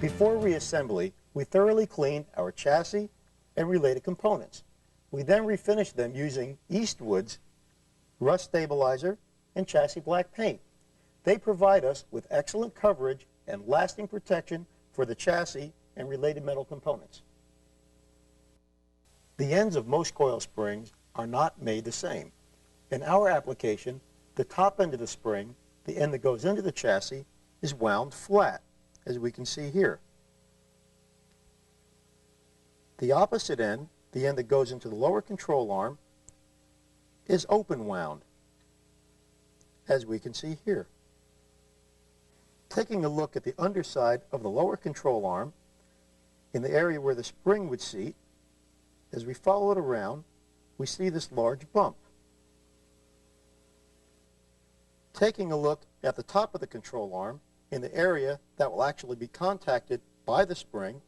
Before reassembly, we thoroughly cleaned our chassis and related components. We then refinished them using Eastwood's rust stabilizer and chassis black paint. They provide us with excellent coverage and lasting protection for the chassis and related metal components. The ends of most coil springs are not made the same. In our application, the top end of the spring, the end that goes into the chassis, is wound flat, as we can see here. The opposite end, the end that goes into the lower control arm, is open wound, as we can see here. Taking a look at the underside of the lower control arm, in the area where the spring would seat, as we follow it around, we see this large bump. Taking a look at the top of the control arm, in the area that will actually be contacted by the spring,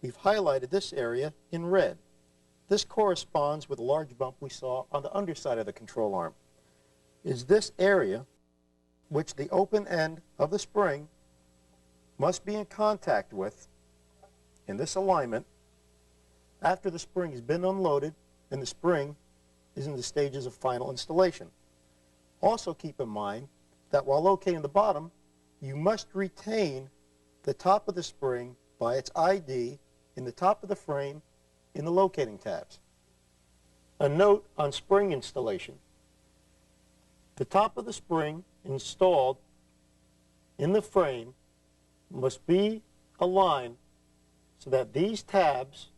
we've highlighted this area in red. This corresponds with the large bump we saw on the underside of the control arm. Is this area which the open end of the spring must be in contact with in this alignment after the spring has been unloaded and the spring is in the stages of final installation. Also keep in mind that while locating the bottom, you must retain the top of the spring by its ID in the top of the frame in the locating tabs. A note on spring installation. The top of the spring installed in the frame must be aligned so that these tabs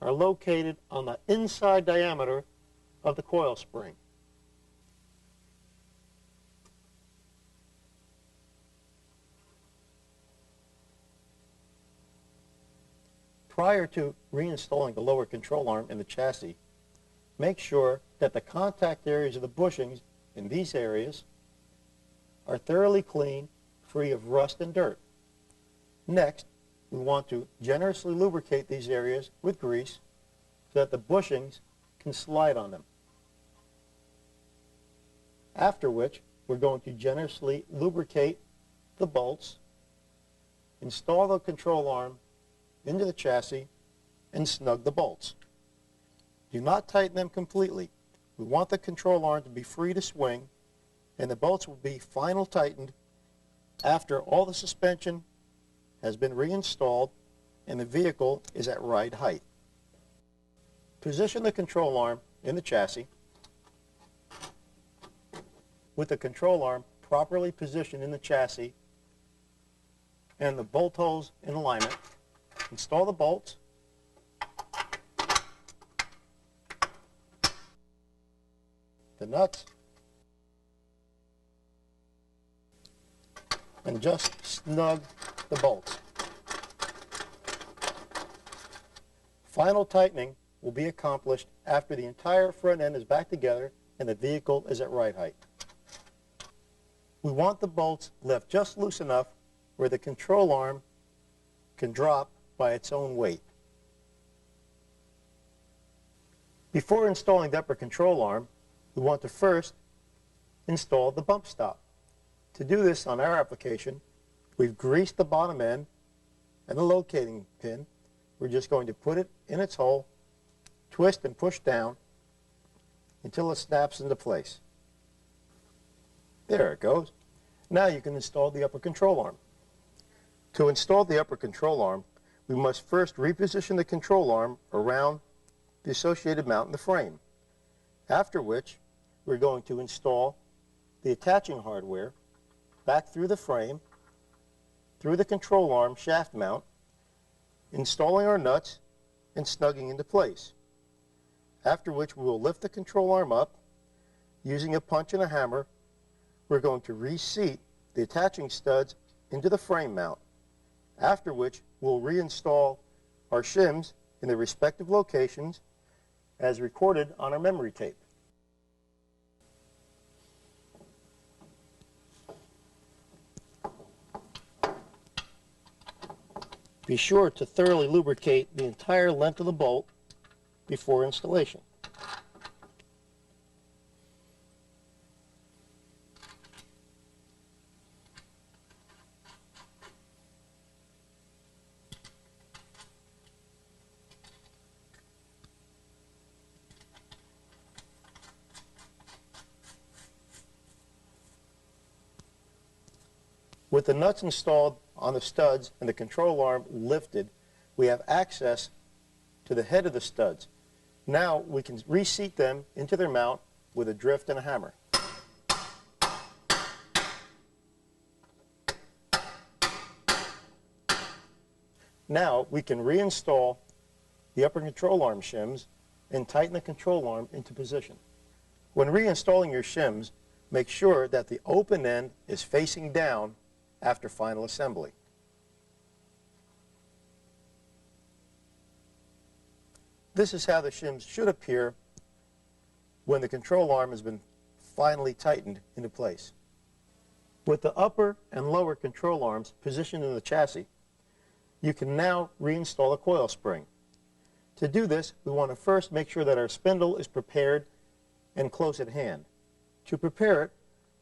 are located on the inside diameter of the coil spring. Prior to reinstalling the lower control arm in the chassis, make sure that the contact areas of the bushings in these areas are thoroughly clean, free of rust and dirt. Next, we want to generously lubricate these areas with grease so that the bushings can slide on them. After which, we're going to generously lubricate the bolts, install the control arm into the chassis, and snug the bolts. Do not tighten them completely. We want the control arm to be free to swing, and the bolts will be final tightened after all the suspension has been reinstalled and the vehicle is at ride height. Position the control arm in the chassis with the control arm properly positioned in the chassis and the bolt holes in alignment. Install the bolts, the nuts, and just snug the bolts. Final tightening will be accomplished after the entire front end is back together and the vehicle is at ride height. We want the bolts left just loose enough where the control arm can drop by its own weight. Before installing the upper control arm, we want to first install the bump stop. To do this on our application, we've greased the bottom end and the locating pin. We're just going to put it in its hole, twist and push down until it snaps into place. There it goes. Now you can install the upper control arm. To install the upper control arm, we must first reposition the control arm around the associated mount in the frame, after which we're going to install the attaching hardware back through the frame, through the control arm shaft mount, installing our nuts and snugging into place, after which we will lift the control arm up. Using a punch and a hammer, we're going to reseat the attaching studs into the frame mount, after which we'll reinstall our shims in their respective locations as recorded on our memory tape. Be sure to thoroughly lubricate the entire length of the bolt before installation. With the nuts installed on the studs and the control arm lifted, we have access to the head of the studs. Now we can reseat them into their mount with a drift and a hammer. Now we can reinstall the upper control arm shims and tighten the control arm into position. When reinstalling your shims, make sure that the open end is facing down after final assembly. This is how the shims should appear when the control arm has been finally tightened into place. With the upper and lower control arms positioned in the chassis, you can now reinstall a coil spring. To do this, we want to first make sure that our spindle is prepared and close at hand. To prepare it,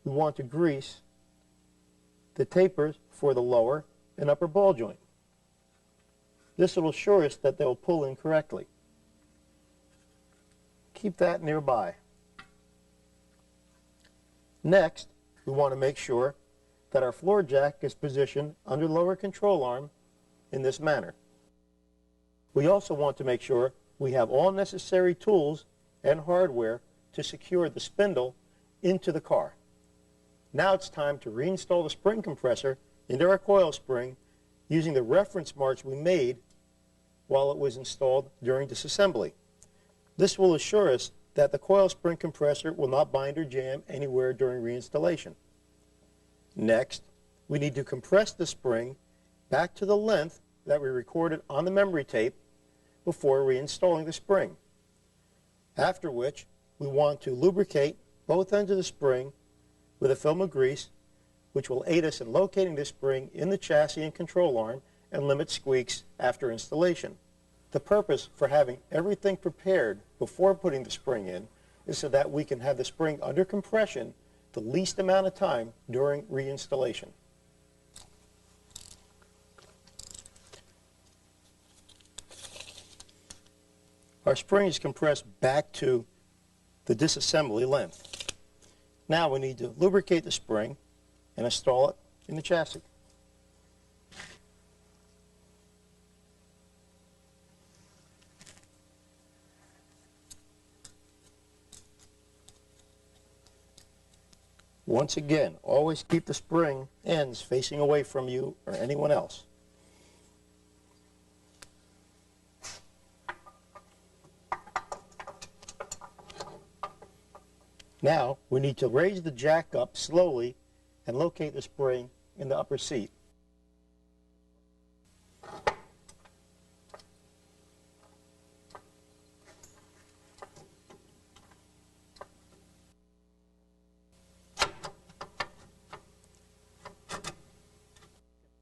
we want to grease the tapers for the lower and upper ball joint. This will assure us that they will pull in correctly. Keep that nearby. Next, we want to make sure that our floor jack is positioned under the lower control arm in this manner. We also want to make sure we have all necessary tools and hardware to secure the spindle into the car. Now it's time to reinstall the spring compressor into our coil spring using the reference marks we made while it was installed during disassembly. This will assure us that the coil spring compressor will not bind or jam anywhere during reinstallation. Next, we need to compress the spring back to the length that we recorded on the memory tape before reinstalling the spring. After which, we want to lubricate both ends of the spring with a film of grease, which will aid us in locating the spring in the chassis and control arm and limit squeaks after installation. The purpose for having everything prepared before putting the spring in is so that we can have the spring under compression the least amount of time during reinstallation. Our spring is compressed back to the disassembly length. Now we need to lubricate the spring and install it in the chassis. Once again, always keep the spring ends facing away from you or anyone else. Now, we need to raise the jack up slowly and locate the spring in the upper seat.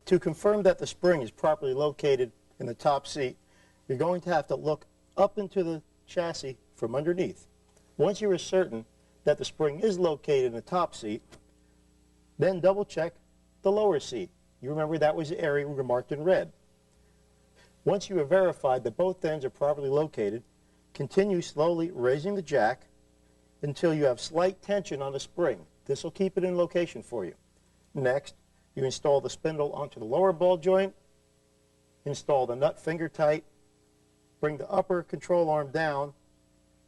To confirm that the spring is properly located in the top seat, you're going to have to look up into the chassis from underneath. Once you are certain that the spring is located in the top seat, then double check the lower seat. You remember that was the area we were marked in red. Once you have verified that both ends are properly located, continue slowly raising the jack until you have slight tension on the spring. This will keep it in location for you. Next, you install the spindle onto the lower ball joint, install the nut finger tight, bring the upper control arm down,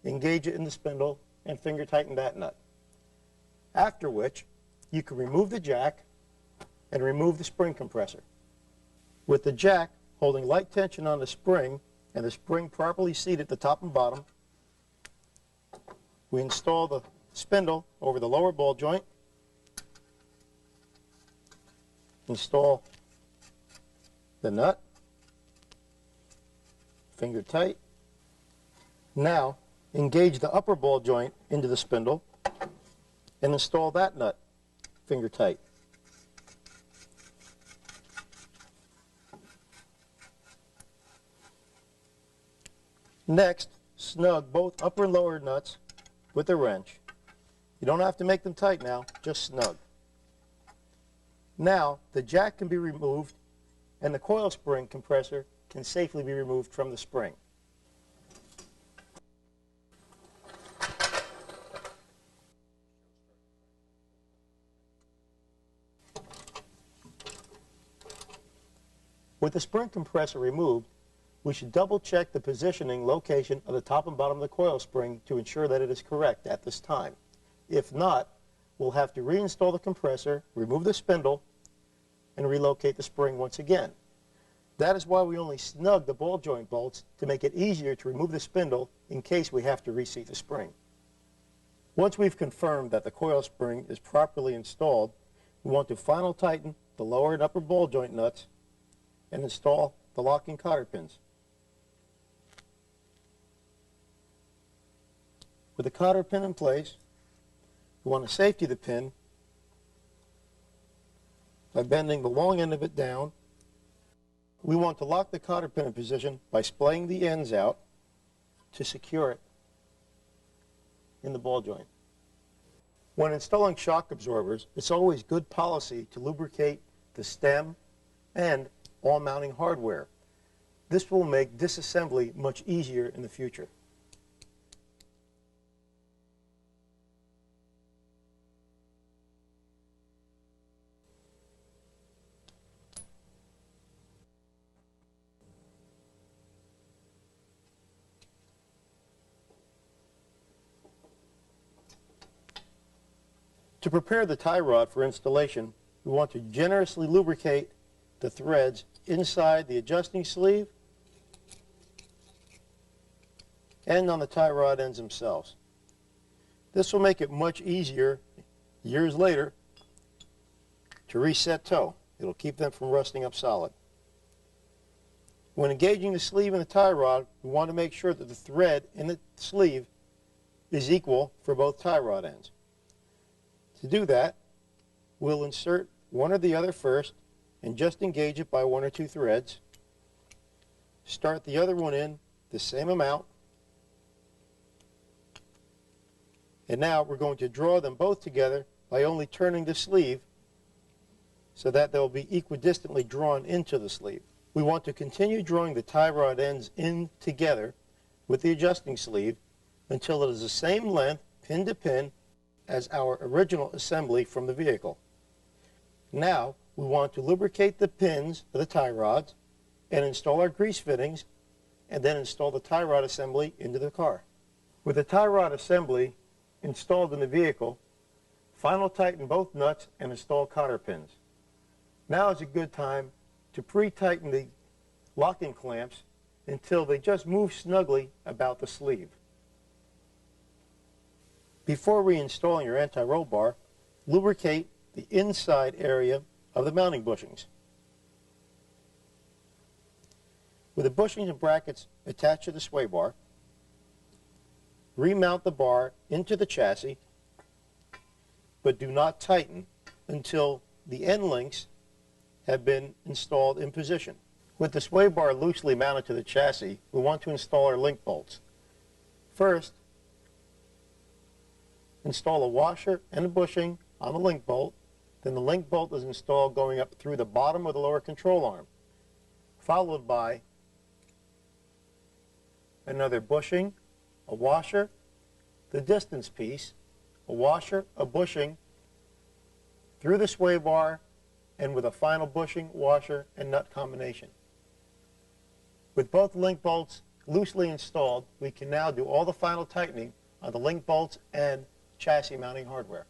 engage it in the spindle, and finger tighten that nut. After which, you can remove the jack and remove the spring compressor. With the jack holding light tension on the spring and the spring properly seated at the top and bottom, we install the spindle over the lower ball joint, install the nut, finger tight. Now, engage the upper ball joint into the spindle and install that nut, finger tight. Next, snug both upper and lower nuts with a wrench. You don't have to make them tight now, just snug. Now, the jack can be removed and the coil spring compressor can safely be removed from the spring. With the spring compressor removed, we should double check the positioning location of the top and bottom of the coil spring to ensure that it is correct at this time. If not, we'll have to reinstall the compressor, remove the spindle, and relocate the spring once again. That is why we only snug the ball joint bolts to make it easier to remove the spindle in case we have to reseat the spring. Once we've confirmed that the coil spring is properly installed, we want to final tighten the lower and upper ball joint nuts and install the locking cotter pins. With the cotter pin in place, we want to safety the pin by bending the long end of it down. We want to lock the cotter pin in position by splaying the ends out to secure it in the ball joint. When installing shock absorbers, it's always good policy to lubricate the stem and all mounting hardware. This will make disassembly much easier in the future. To prepare the tie rod for installation, we want to generously lubricate the threads inside the adjusting sleeve and on the tie rod ends themselves. This will make it much easier years later to reset toe. It'll keep them from rusting up solid. When engaging the sleeve and the tie rod, we want to make sure that the thread in the sleeve is equal for both tie rod ends. To do that, we'll insert one or the other first and just engage it by one or two threads. Start the other one in the same amount. And now we're going to draw them both together by only turning the sleeve so that they'll be equidistantly drawn into the sleeve. We want to continue drawing the tie rod ends in together with the adjusting sleeve until it is the same length, pin to pin, as our original assembly from the vehicle. Now we want to lubricate the pins of the tie rods and install our grease fittings and then install the tie rod assembly into the car. With the tie rod assembly installed in the vehicle, final tighten both nuts and install cotter pins. Now is a good time to pre-tighten the locking clamps until they just move snugly about the sleeve. Before reinstalling your anti-roll bar, lubricate the inside area of the mounting bushings. With the bushings and brackets attached to the sway bar, remount the bar into the chassis, but do not tighten until the end links have been installed in position. With the sway bar loosely mounted to the chassis, we want to install our link bolts. First, install a washer and a bushing on the link bolt. Then the link bolt is installed going up through the bottom of the lower control arm, followed by another bushing, a washer, the distance piece, a washer, a bushing, through the sway bar, and with a final bushing, washer, and nut combination. With both link bolts loosely installed, we can now do all the final tightening on the link bolts and chassis mounting hardware.